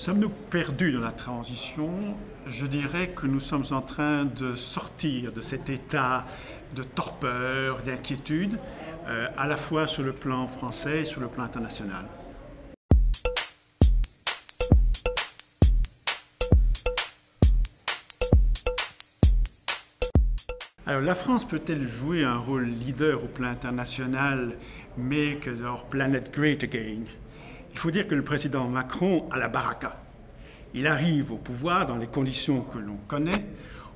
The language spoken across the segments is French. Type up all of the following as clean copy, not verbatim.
Sommes-nous perdus dans la transition? Je dirais que nous sommes en train de sortir de cet état de torpeur, d'inquiétude, à la fois sur le plan français et sur le plan international. Alors, la France peut-elle jouer un rôle leader au plan international, make our planet great again? Il faut dire que le président Macron a la baraka. Il arrive au pouvoir dans les conditions que l'on connaît,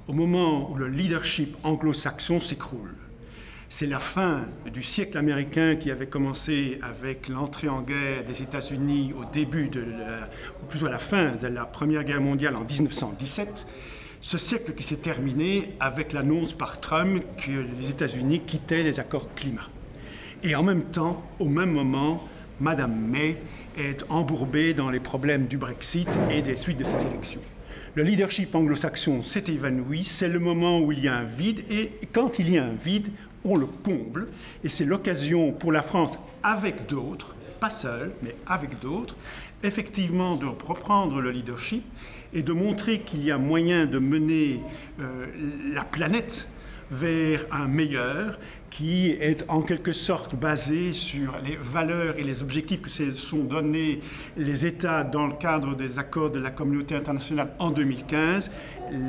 au moment où le leadership anglo-saxon s'écroule. C'est la fin du siècle américain qui avait commencé avec l'entrée en guerre des États-Unis au début ou plutôt à la fin de la Première Guerre mondiale en 1917. Ce siècle qui s'est terminé avec l'annonce par Trump que les États-Unis quittaient les accords climat. Et en même temps, au même moment, Madame May est embourbée dans les problèmes du Brexit et des suites de ces élections. Le leadership anglo-saxon s'est évanoui, c'est le moment où il y a un vide, et quand il y a un vide, on le comble, et c'est l'occasion pour la France, avec d'autres, pas seule, mais avec d'autres, effectivement de reprendre le leadership et de montrer qu'il y a moyen de mener la planète vers un meilleur qui est en quelque sorte basé sur les valeurs et les objectifs que se sont donnés les États dans le cadre des accords de la communauté internationale en 2015,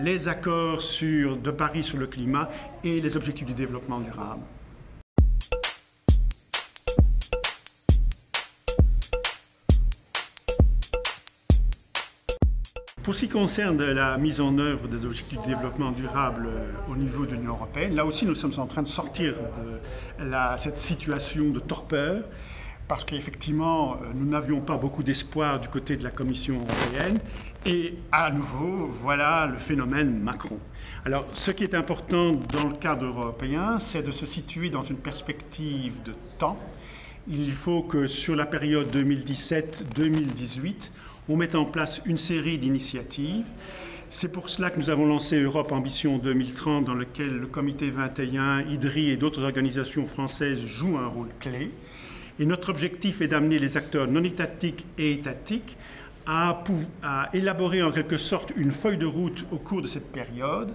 les accords de Paris sur le climat et les objectifs du développement durable. Pour ce qui concerne la mise en œuvre des objectifs de développement durable au niveau de l'Union européenne, là aussi nous sommes en train de sortir de cette situation de torpeur parce qu'effectivement nous n'avions pas beaucoup d'espoir du côté de la Commission européenne et à nouveau voilà le phénomène Macron. Alors ce qui est important dans le cadre européen, c'est de se situer dans une perspective de temps. Il faut que sur la période 2017-2018, on met en place une série d'initiatives. C'est pour cela que nous avons lancé Europe Ambition 2030, dans lequel le Comité 21, IDRI et d'autres organisations françaises jouent un rôle clé. Et notre objectif est d'amener les acteurs non étatiques et étatiques à élaborer en quelque sorte une feuille de route au cours de cette période,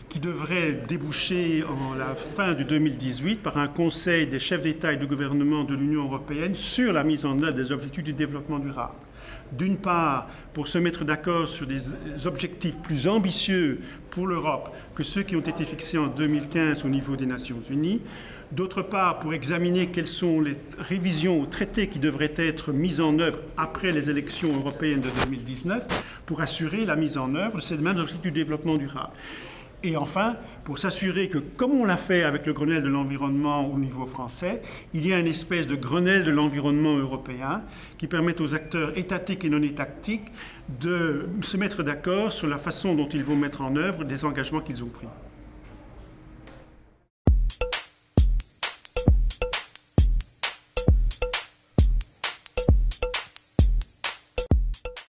qui devrait déboucher en la fin de 2018 par un conseil des chefs d'État et de gouvernement de l'Union européenne sur la mise en œuvre des objectifs du développement durable. D'une part, pour se mettre d'accord sur des objectifs plus ambitieux pour l'Europe que ceux qui ont été fixés en 2015 au niveau des Nations Unies. D'autre part, pour examiner quelles sont les révisions au traité qui devraient être mises en œuvre après les élections européennes de 2019 pour assurer la mise en œuvre de ces mêmes objectifs du développement durable. Et enfin, pour s'assurer que, comme on l'a fait avec le Grenelle de l'environnement au niveau français, il y a une espèce de Grenelle de l'environnement européen qui permet aux acteurs étatiques et non étatiques de se mettre d'accord sur la façon dont ils vont mettre en œuvre les engagements qu'ils ont pris.